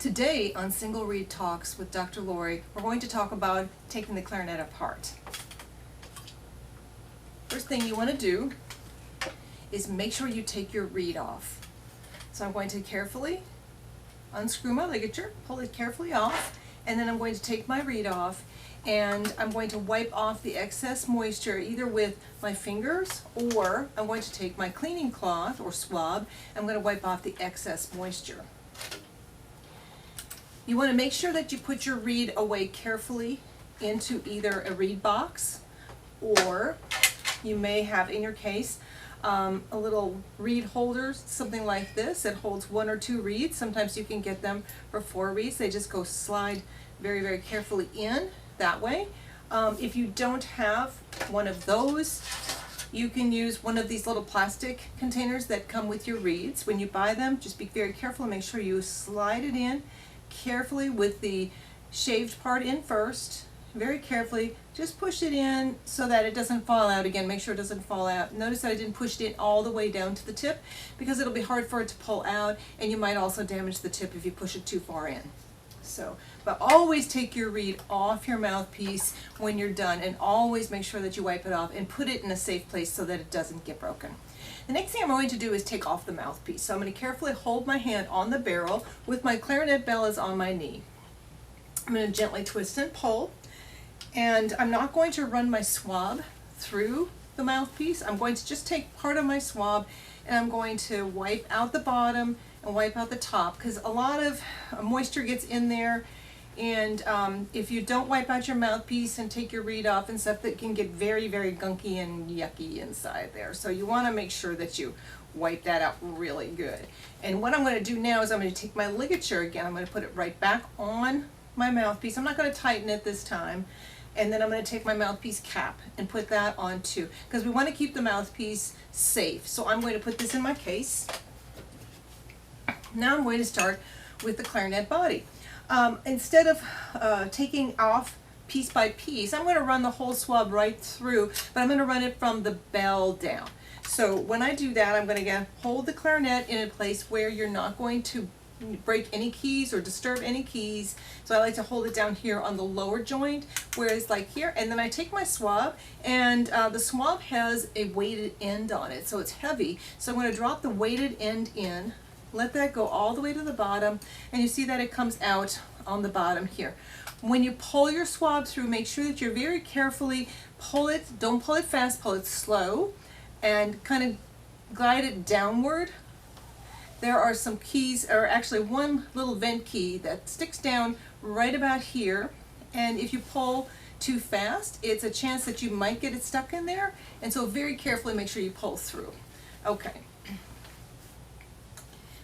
Today on Single Reed Talks with Dr. Lori, we're going to talk about taking the clarinet apart. First thing you want to do is make sure you take your reed off. So I'm going to carefully unscrew my ligature, pull it carefully off, and then I'm going to take my reed off and I'm going to wipe off the excess moisture either with my fingers or I'm going to take my cleaning cloth or swab. I'm going to wipe off the excess moisture. You want to make sure that you put your reed away carefully into either a reed box, or you may have in your case a little reed holder, something like this that holds 1 or 2 reeds. Sometimes you can get them for 4 reeds. They just go slide very, very carefully in that way. If you don't have one of those, you can use one of these little plastic containers that come with your reeds. When you buy them, just be very careful and make sure you slide it in carefully with the shaved part in first. Very carefully, just push it in so that it doesn't fall out. Again, make sure it doesn't fall out. Notice that I didn't push it in all the way down to the tip because it'll be hard for it to pull out, and you might also damage the tip if you push it too far in. So, but always take your reed off your mouthpiece when you're done, and always make sure that you wipe it off and put it in a safe place so that it doesn't get broken. The next thing I'm going to do is take off the mouthpiece. So I'm going to carefully hold my hand on the barrel with my clarinet bell is on my knee. I'm going to gently twist and pull, and I'm not going to run my swab through the mouthpiece. I'm going to just take part of my swab and I'm going to wipe out the bottom and wipe out the top, because a lot of moisture gets in there, and if you don't wipe out your mouthpiece and take your reed off and stuff, that can get very, very gunky and yucky inside there. So you want to make sure that you wipe that out really good. And what I'm going to do now is I'm going to take my ligature again. I'm going to put it right back on my mouthpiece. I'm not going to tighten it this time. And then I'm going to take my mouthpiece cap and put that on too, because we want to keep the mouthpiece safe. So I'm going to put this in my case. Now I'm going to start with the clarinet body. Instead of taking off piece by piece, I'm going to run the whole swab right through, but I'm going to run it from the bell down. So when I do that, I'm going to hold the clarinet in a place where you're not going to break any keys or disturb any keys. So I like to hold it down here on the lower joint, whereas like here, and then I take my swab, and the swab has a weighted end on it, so it's heavy. So I'm going to drop the weighted end in, let that go all the way to the bottom, and you see that it comes out on the bottom here. When you pull your swab through, make sure that you're very carefully pull it, don't pull it fast, pull it slow, and kind of glide it downward. There are some keys, or actually one little vent key that sticks down right about here, and if you pull too fast, it's a chance that you might get it stuck in there, and so very carefully make sure you pull through. Okay.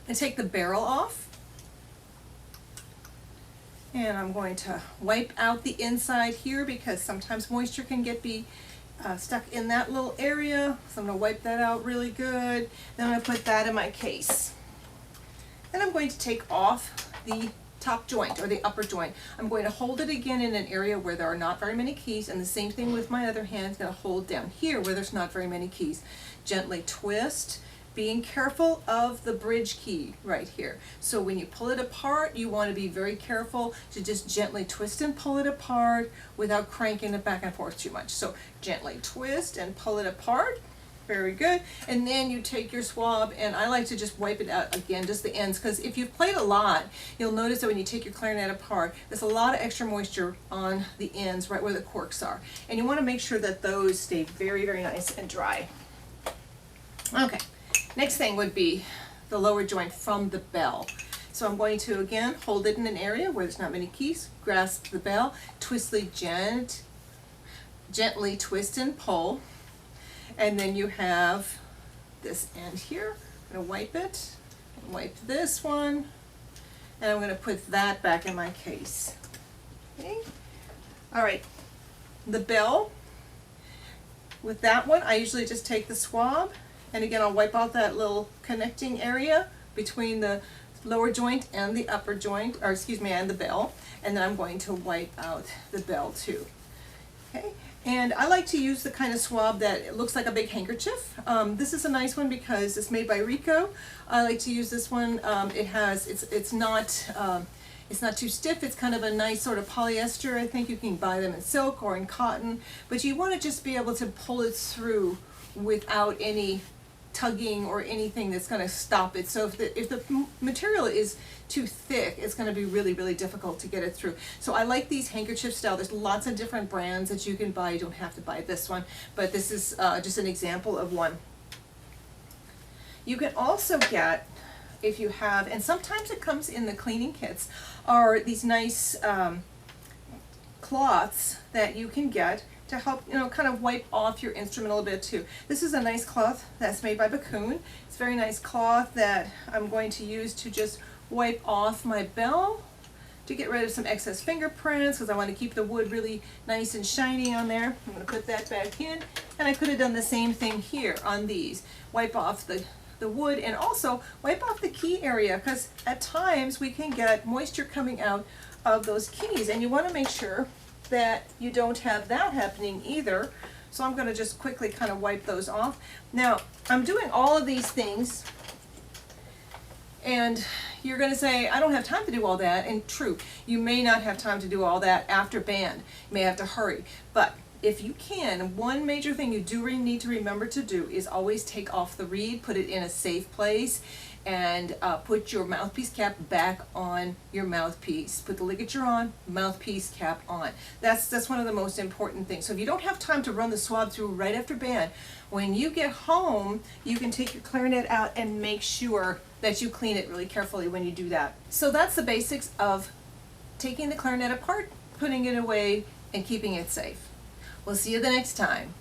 And take the barrel off, and I'm going to wipe out the inside here because sometimes moisture can be stuck in that little area. So I'm going to wipe that out really good. Then I'm going to put that in my case. Then I'm going to take off the top joint or the upper joint. I'm going to hold it again in an area where there are not very many keys, and the same thing with my other hand. I'm going to hold down here where there's not very many keys. Gently twist, being careful of the bridge key right here. So when you pull it apart, you want to be very careful to just gently twist and pull it apart without cranking it back and forth too much. So gently twist and pull it apart. Very good. And then you take your swab, and I like to just wipe it out again, just the ends, because if you've played a lot, you'll notice that when you take your clarinet apart, there's a lot of extra moisture on the ends right where the corks are. And you want to make sure that those stay very, very nice and dry. Okay. Next thing would be the lower joint from the bell. So I'm going to, again, hold it in an area where there's not many keys, grasp the bell, gently twist and pull, and then you have this end here. I'm going to wipe it, and wipe this one, and I'm going to put that back in my case. Okay. All right, the bell, with that one, I usually just take the swab, and again, I'll wipe out that little connecting area between the lower joint and the upper joint, or excuse me, and the bell. And then I'm going to wipe out the bell too. Okay, And I like to use the kind of swab that it looks like a big handkerchief. This is a nice one because it's made by Rico. I like to use this one. It's not It's not too stiff, it's kind of a nice sort of polyester. I think you can buy them in silk or in cotton, but you want to just be able to pull it through without any tugging or anything that's going to stop it. So if the material is too thick, it's going to be really, really difficult to get it through. So I like these handkerchief style. There's lots of different brands that you can buy. You don't have to buy this one, but this is just an example of one. You can also get, if you have, and sometimes it comes in the cleaning kits, are these nice cloths that you can get to help, you know, kind of wipe off your instrument a little bit too. This is a nice cloth that's made by Bakun. It's a very nice cloth that I'm going to use to just wipe off my bell to get rid of some excess fingerprints, because I want to keep the wood really nice and shiny on there. I'm going to put that back in, and I could have done the same thing here on these. Wipe off the wood and also wipe off the key area, because at times we can get moisture coming out of those keys, and you want to make sure that you don't have that happening either. So I'm going to just quickly kind of wipe those off. Now I'm doing all of these things, and you're going to say, I don't have time to do all that, and true, you may not have time to do all that after band. You may have to hurry, but if you can, one major thing you do need to remember to do is always take off the reed, put it in a safe place, and put your mouthpiece cap back on your mouthpiece. Put the ligature on, mouthpiece cap on. That's one of the most important things. So if you don't have time to run the swab through right after band, when you get home, you can take your clarinet out and make sure that you clean it really carefully when you do that. So that's the basics of taking the clarinet apart, putting it away, and keeping it safe. We'll see you the next time.